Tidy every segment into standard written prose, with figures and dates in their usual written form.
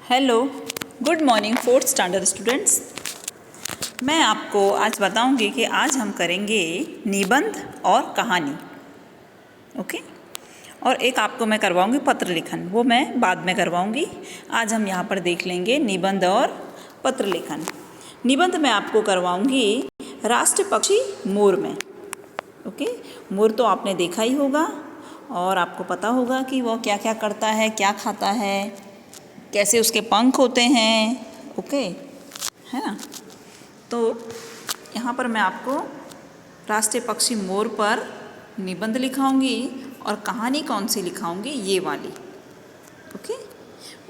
Hello, good morning fourth standard students. मैं आपको आज बताऊंगी कि आज हम करेंगे निबंध और कहानी। ओके। और एक आपको मैं करवाऊंगी पत्र लेखन, वो मैं बाद में करवाऊंगी। आज हम यहाँ पर देख लेंगे निबंध और पत्र लेखन। निबंध में आपको करवाऊंगी राष्ट्रीय पक्षी मोर में। ओके। मोर तो आपने देखा ही होगा और आपको पता होगा कि वो क्या क्या करता है, क्या खाता है, कैसे उसके पंख होते हैं। ओके, है ना। तो यहाँ पर मैं आपको राष्ट्रीय पक्षी मोर पर निबंध लिखाऊंगी और कहानी कौन सी लिखाऊंगी, ये वाली। ओके।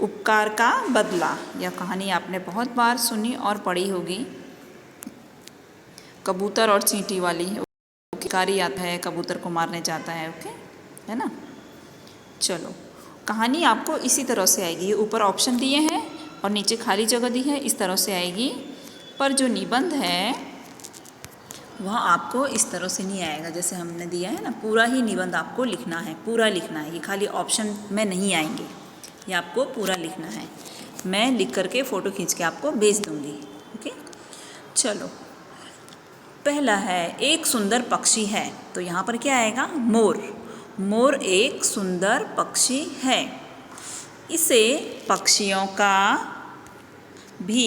उपकार का बदला, यह कहानी आपने बहुत बार सुनी और पढ़ी होगी। कबूतर और चींटी वाली। शिकारी आता है, कबूतर को मारने जाता है। ओके, है ना। चलो, कहानी आपको इसी तरह से आएगी। ऊपर ऑप्शन दिए हैं और नीचे खाली जगह दी है, इस तरह से आएगी। पर जो निबंध है वह आपको इस तरह से नहीं आएगा जैसे हमने दिया है ना। पूरा ही निबंध आपको लिखना है, पूरा लिखना है। ये खाली ऑप्शन में नहीं आएंगे, ये आपको पूरा लिखना है। मैं लिख करके फ़ोटो खींच के आपको भेज दूँगी। ओके। चलो, पहला है एक सुंदर पक्षी है। तो यहाँ पर क्या आएगा, मोर। मोर एक सुंदर पक्षी है। इसे पक्षियों का भी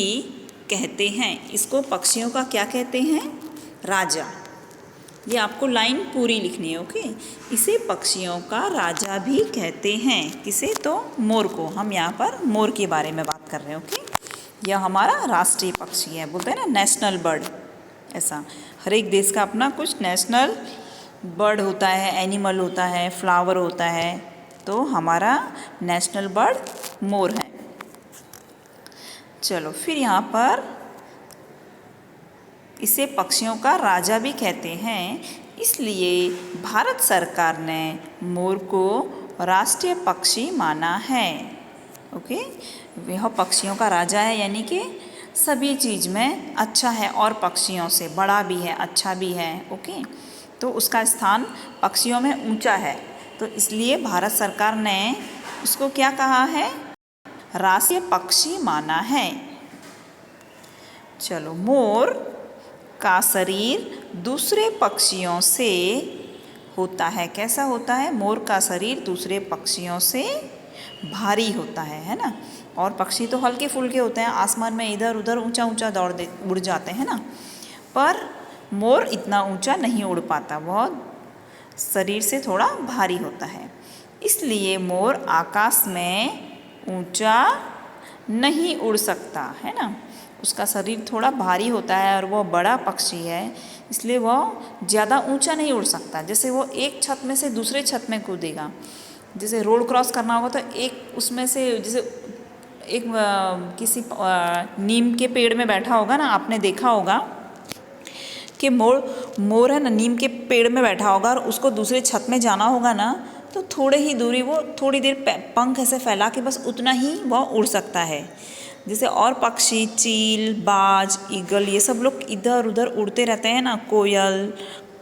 कहते हैं। इसको पक्षियों का क्या कहते हैं, राजा। ये आपको लाइन पूरी लिखनी है। ओके। इसे पक्षियों का राजा भी कहते हैं। किसे, तो मोर को। हम यहाँ पर मोर के बारे में बात कर रहे हैं। ओके। यह हमारा राष्ट्रीय पक्षी है, बोलते हैं ना नेशनल बर्ड। ऐसा हर एक देश का अपना कुछ नेशनल बर्ड होता है, एनिमल होता है, फ्लावर होता है। तो हमारा नेशनल बर्ड मोर है। चलो, फिर यहाँ पर इसे पक्षियों का राजा भी कहते हैं, इसलिए भारत सरकार ने मोर को राष्ट्रीय पक्षी माना है। ओके। यह पक्षियों का राजा है, यानी कि सभी चीज़ में अच्छा है और पक्षियों से बड़ा भी है, अच्छा भी है। ओके। तो उसका स्थान पक्षियों में ऊंचा है, तो इसलिए भारत सरकार ने उसको क्या कहा है, राष्ट्रीय पक्षी माना है। चलो, मोर का शरीर दूसरे पक्षियों से होता है। कैसा होता है, मोर का शरीर दूसरे पक्षियों से भारी होता है ना। और पक्षी तो हल्के फुल्के होते हैं, आसमान में इधर उधर ऊंचा ऊंचा उड़ जाते हैं ना। पर मोर इतना ऊंचा नहीं उड़ पाता, वह शरीर से थोड़ा भारी होता है। इसलिए मोर आकाश में ऊंचा नहीं उड़ सकता, है ना। उसका शरीर थोड़ा भारी होता है और वह बड़ा पक्षी है, इसलिए वह ज़्यादा ऊंचा नहीं उड़ सकता। जैसे वो एक छत में से दूसरे छत में कूदेगा, जैसे रोड क्रॉस करना होगा तो एक उसमें से, जैसे एक किसी नीम के पेड़ में बैठा होगा ना, आपने देखा होगा कि मोर है ना, नीम के पेड़ में बैठा होगा और उसको दूसरे छत में जाना होगा ना, तो थोड़े ही दूरी वो थोड़ी देर पंख ऐसे फैला के बस उतना ही वह उड़ सकता है। जैसे और पक्षी, चील, बाज, ईगल, ये सब लोग इधर उधर उड़ते रहते हैं ना। कोयल,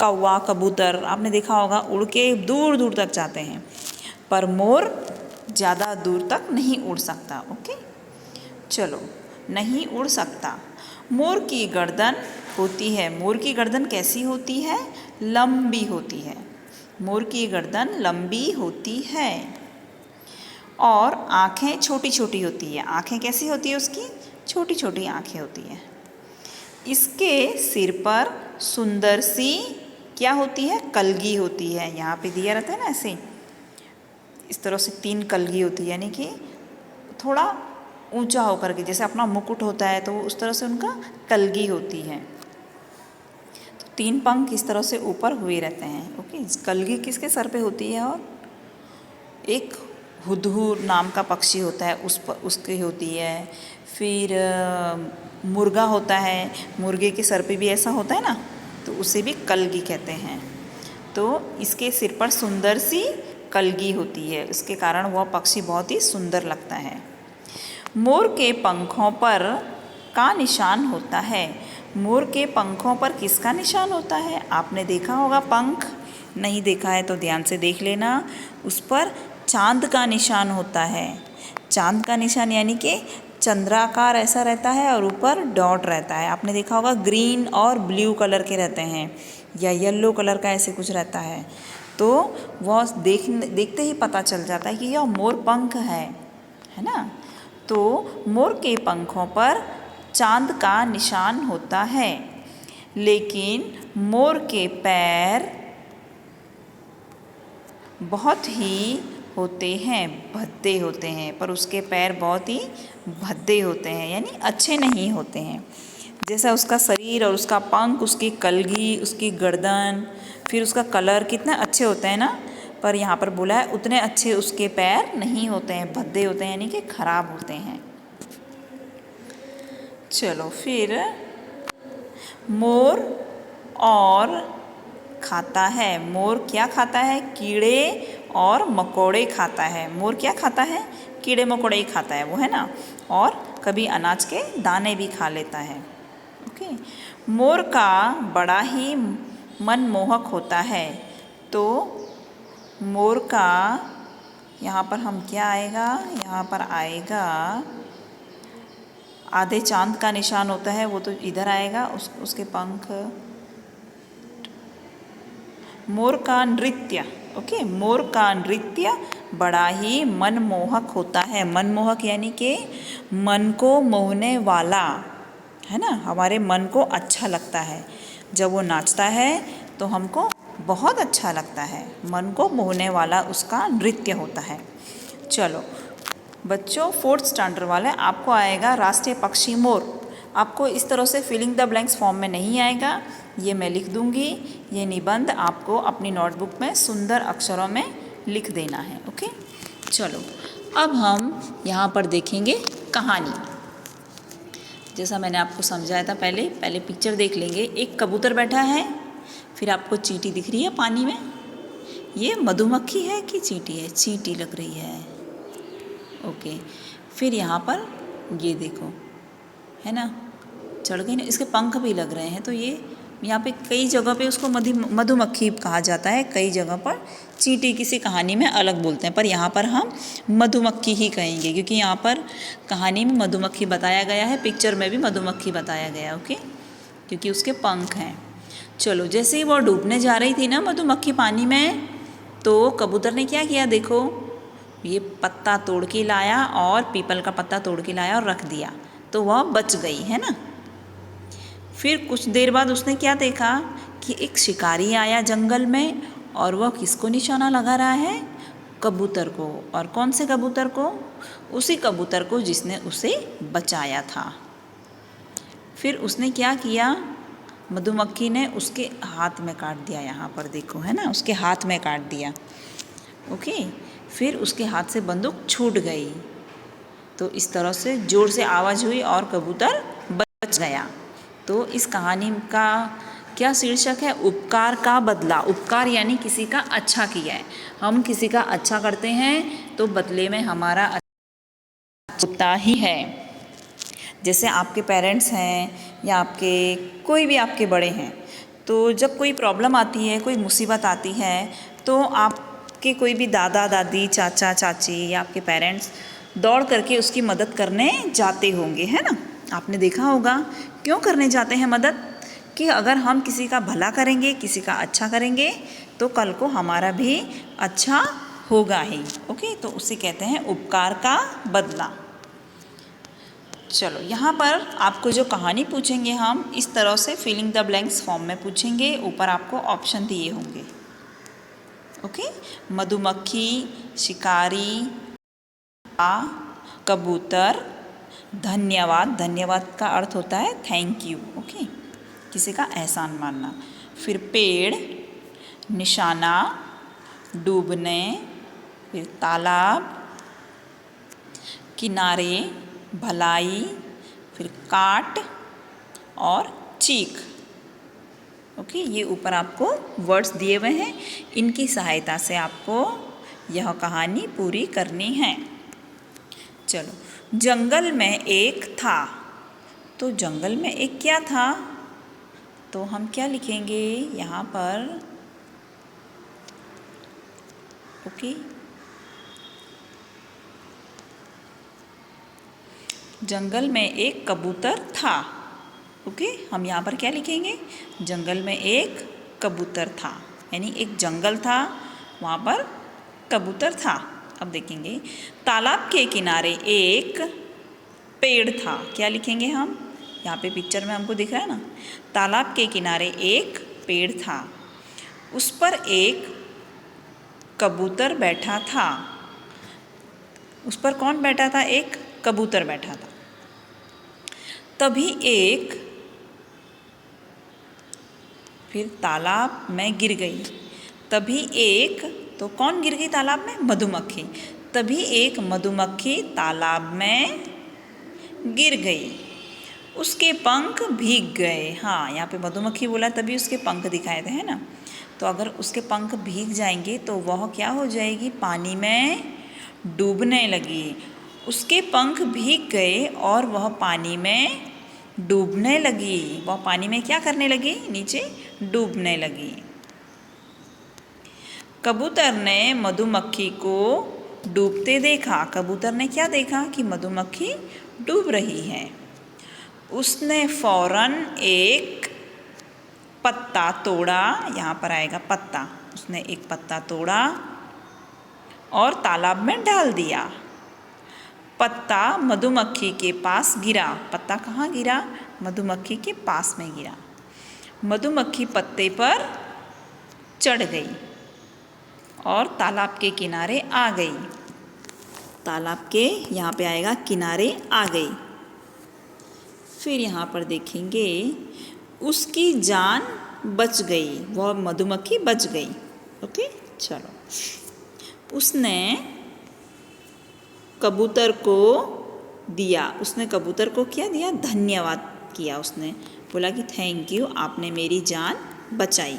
कौवा, कबूतर, आपने देखा होगा उड़ के दूर दूर तक जाते हैं। पर मोर ज़्यादा दूर तक नहीं उड़ सकता। ओके। चलो, नहीं उड़ सकता। मोर की गर्दन होती है। मोर की गर्दन कैसी होती है, लंबी होती है। मोर की गर्दन लंबी होती है और आँखें छोटी छोटी होती है। आँखें कैसी होती है उसकी, छोटी छोटी आँखें होती है। इसके सिर पर सुंदर सी क्या होती है, कलगी होती है। यहाँ पे दिया रहता है ना ऐसे, इस तरह से 3 कलगी होती है, यानी कि थोड़ा ऊंचा होकर के, जैसे अपना मुकुट होता है तो उस तरह से उनका कलगी होती है। तो 3 पंख इस तरह से ऊपर हुए रहते हैं। ओके। कलगी किसके सर पे होती है, और एक हुदहुद नाम का पक्षी होता है उस पर उसकी होती है। फिर मुर्गा होता है, मुर्गे के सर पे भी ऐसा होता है ना, तो उसे भी कलगी कहते हैं। तो इसके सिर पर सुंदर सी कलगी होती है, इसके कारण वह पक्षी बहुत ही सुंदर लगता है। मोर के पंखों पर का निशान होता है। मोर के पंखों पर किसका निशान होता है, आपने देखा होगा पंख, नहीं देखा है तो ध्यान से देख लेना। उस पर चांद का निशान होता है। चांद का निशान यानी कि चंद्राकार ऐसा रहता है और ऊपर डॉट रहता है। आपने देखा होगा ग्रीन और ब्लू कलर के रहते हैं या येलो कलर का ऐसे कुछ रहता है, तो वह देखते ही पता चल जाता है कि यह मोर पंख है ना। तो मोर के पंखों पर चांद का निशान होता है, लेकिन मोर के पैर बहुत ही होते हैं, भद्दे होते हैं, पर उसके पैर बहुत ही भद्दे होते हैं यानी अच्छे नहीं होते हैं। जैसा उसका शरीर और उसका पंख, उसकी कलगी, उसकी गर्दन, फिर उसका कलर कितना अच्छे होते हैं ना, पर यहाँ पर बोला है उतने अच्छे उसके पैर नहीं होते हैं, भद्दे होते हैं यानी कि खराब होते हैं। चलो फिर मोर और खाता है। मोर क्या खाता है? कीड़े और मकोड़े खाता है। मोर क्या खाता है? कीड़े मकोड़े ही खाता है वो, है ना, और कभी अनाज के दाने भी खा लेता है। ओके। मोर का बड़ा ही मनमोहक होता है। तो मोर का यहाँ पर हम क्या आएगा? यहाँ पर आएगा आधे चांद का निशान होता है, वो तो इधर आएगा, उसके पंख। मोर का नृत्य, ओके, मोर का नृत्य बड़ा ही मनमोहक होता है। मनमोहक यानी कि मन को मोहने वाला, है ना, हमारे मन को अच्छा लगता है। जब वो नाचता है तो हमको बहुत अच्छा लगता है, मन को मोहने वाला उसका नृत्य होता है। चलो बच्चों, 4th स्टैंडर्ड वाले आपको आएगा राष्ट्रीय पक्षी मोर। आपको इस तरह से फिलिंग द ब्लैंक्स फॉर्म में नहीं आएगा, ये मैं लिख दूंगी। ये निबंध आपको अपनी नोटबुक में सुंदर अक्षरों में लिख देना है। ओके, चलो अब हम यहाँ पर देखेंगे कहानी। जैसा मैंने आपको समझाया था, पहले पिक्चर देख लेंगे। एक कबूतर बैठा है, फिर आपको चींटी दिख रही है पानी में। ये मधुमक्खी है कि चींटी है? चींटी लग रही है। ओके, फिर यहाँ पर ये देखो, है ना, चढ़ गई ना, इसके पंख भी लग रहे हैं। तो ये यहाँ पे कई जगह पे उसको मधुमक्खी कहा जाता है, कई जगह पर चींटी किसी कहानी में अलग बोलते हैं, पर यहाँ पर हम मधुमक्खी ही कहेंगे क्योंकि यहाँ पर कहानी में मधुमक्खी बताया गया है, पिक्चर में भी मधुमक्खी बताया गया। ओके, क्योंकि उसके पंख हैं। चलो, जैसे ही वो डूबने जा रही थी ना मधुमक्खी पानी में, तो कबूतर ने क्या किया? देखो, ये पत्ता तोड़ के लाया और पीपल का पत्ता तोड़ के लाया और रख दिया, तो वह बच गई, है ना। फिर कुछ देर बाद उसने क्या देखा कि एक शिकारी आया जंगल में और वह किसको निशाना लगा रहा है? कबूतर को। और कौन से कबूतर को? उसी कबूतर को जिसने उसे बचाया था। फिर उसने क्या किया? मधुमक्खी ने उसके हाथ में काट दिया। यहाँ पर देखो, है ना, उसके हाथ में काट दिया। ओके, फिर उसके हाथ से बंदूक छूट गई। तो इस तरह से जोर से आवाज़ हुई और कबूतर बच गया। तो इस कहानी का क्या शीर्षक है? उपकार का बदला। उपकार यानी किसी का अच्छा किया है। हम किसी का अच्छा करते हैं तो बदले में हमारा अच्छा होता ही है। जैसे आपके पेरेंट्स हैं या आपके कोई भी आपके बड़े हैं, तो जब कोई प्रॉब्लम आती है, कोई मुसीबत आती है, तो आपके कोई भी दादा दादी, चाचा चाची या आपके पेरेंट्स दौड़ करके उसकी मदद करने जाते होंगे, है ना। आपने देखा होगा। क्यों करने जाते हैं मदद? कि अगर हम किसी का भला करेंगे, किसी का अच्छा करेंगे, तो कल को हमारा भी अच्छा होगा ही। ओके, तो उसे कहते हैं उपकार का बदला। चलो, यहाँ पर आपको जो कहानी पूछेंगे हम इस तरह से फिलिंग द ब्लैंक्स फॉर्म में पूछेंगे। ऊपर आपको ऑप्शन दिए होंगे। ओके, मधुमक्खी, शिकारी, कबूतर, धन्यवाद। धन्यवाद का अर्थ होता है थैंक यू। ओके, किसी का एहसान मानना। फिर पेड़, निशाना, डूबने, फिर तालाब, किनारे, भलाई, फिर काट और चीख। ओके, ये ऊपर आपको वर्ड्स दिए हुए हैं, इनकी सहायता से आपको यह कहानी पूरी करनी है। चलो, जंगल में एक था। तो जंगल में एक क्या था? तो हम क्या लिखेंगे यहाँ पर? ओके, जंगल में एक कबूतर था। ओके, हम यहाँ पर क्या लिखेंगे? जंगल में एक कबूतर था, यानी एक जंगल था, वहाँ पर कबूतर था। अब देखेंगे, तालाब के किनारे एक पेड़ था। क्या लिखेंगे हम? यहाँ पे पिक्चर में हमको दिख रहा है ना, तालाब के किनारे एक पेड़ था, उस पर एक कबूतर बैठा था। उस पर कौन बैठा था? एक कबूतर बैठा था। तभी एक, फिर तालाब में गिर गई। तभी एक, तो कौन गिर गई तालाब में? मधुमक्खी। तभी एक मधुमक्खी तालाब में गिर गई, उसके पंख भीग गए। हाँ, यहाँ पे मधुमक्खी बोला तभी उसके पंख दिखाए थे, है ना। तो अगर उसके पंख भीग जाएंगे तो वह क्या हो जाएगी? पानी में डूबने लगी। उसके पंख भीग गए और वह पानी में डूबने लगी। वह पानी में क्या करने लगी? नीचे डूबने लगी। कबूतर ने मधुमक्खी को डूबते देखा। कबूतर ने क्या देखा? कि मधुमक्खी डूब रही है। उसने फौरन एक पत्ता तोड़ा। यहाँ पर आएगा पत्ता। उसने एक पत्ता तोड़ा और तालाब में डाल दिया। पत्ता मधुमक्खी के पास गिरा। पत्ता कहाँ गिरा? मधुमक्खी के पास में गिरा। मधुमक्खी पत्ते पर चढ़ गई और तालाब के किनारे आ गई। तालाब के यहाँ पे आएगा किनारे आ गई। फिर यहाँ पर देखेंगे, उसकी जान बच गई। वह मधुमक्खी बच गई। ओके, चलो। उसने कबूतर को दिया। उसने कबूतर को क्या दिया? धन्यवाद किया। उसने बोला कि थैंक यू, आपने मेरी जान बचाई।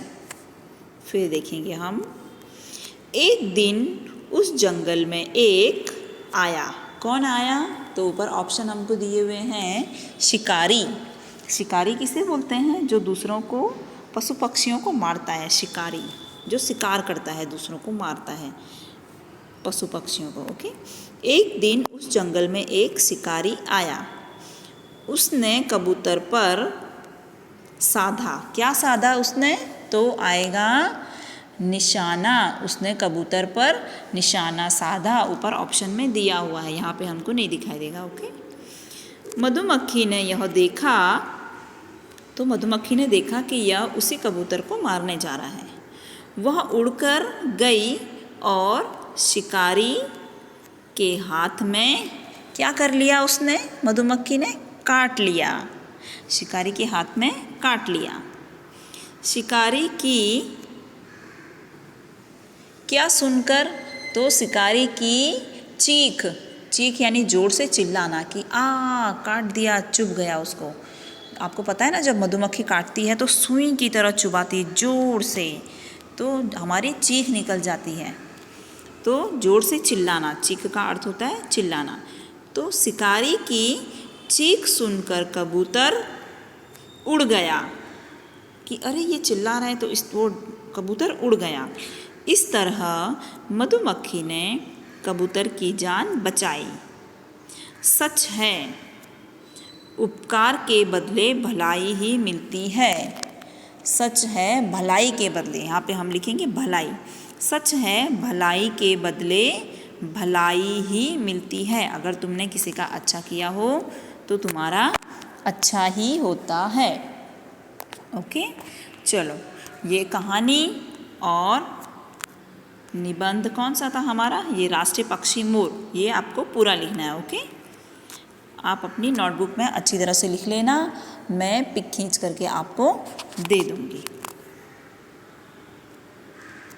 फिर देखेंगे हम, एक दिन उस जंगल में एक आया। कौन आया? तो ऊपर ऑप्शन हमको दिए हुए हैं। शिकारी। शिकारी किसे बोलते हैं? जो दूसरों को, पशु पक्षियों को मारता है। शिकारी जो शिकार करता है, दूसरों को मारता है, पशु पक्षियों को। ओके। एक दिन उस जंगल में एक शिकारी आया। उसने कबूतर पर साधा। क्या साधा उसने? तो आएगा निशाना। उसने कबूतर पर निशाना साधा। ऊपर ऑप्शन में दिया हुआ है, यहाँ पे हमको नहीं दिखाई देगा। ओके। मधुमक्खी ने यह देखा, तो मधुमक्खी ने देखा कि यह उसी कबूतर को मारने जा रहा है। वह उड़कर गई और शिकारी के हाथ में क्या कर लिया उसने? मधुमक्खी ने काट लिया। शिकारी के हाथ में काट लिया। शिकारी की क्या सुनकर? तो शिकारी की चीख। चीख यानी जोर से चिल्लाना कि काट दिया, चुभ गया उसको। आपको पता है ना, जब मधुमक्खी काटती है तो सुई की तरह चुभाती है जोर से, तो हमारी चीख निकल जाती है। तो जोर से चिल्लाना, चीख का अर्थ होता है चिल्लाना। तो शिकारी की चीख सुनकर कबूतर उड़ गया कि अरे ये चिल्ला रहा है, तो वो कबूतर उड़ गया। इस तरह मधुमक्खी ने कबूतर की जान बचाई। सच है, उपकार के बदले भलाई ही मिलती है। सच है, भलाई के बदले, यहाँ पे हम लिखेंगे भलाई। सच है, भलाई के बदले भलाई ही मिलती है। अगर तुमने किसी का अच्छा किया हो तो तुम्हारा अच्छा ही होता है। ओके, चलो, ये कहानी और निबंध कौन सा था हमारा? ये राष्ट्रीय पक्षी मोर। ये आपको पूरा लिखना है। ओके, आप अपनी नोटबुक में अच्छी तरह से लिख लेना। मैं पिक खींच करके आपको दे दूँगी।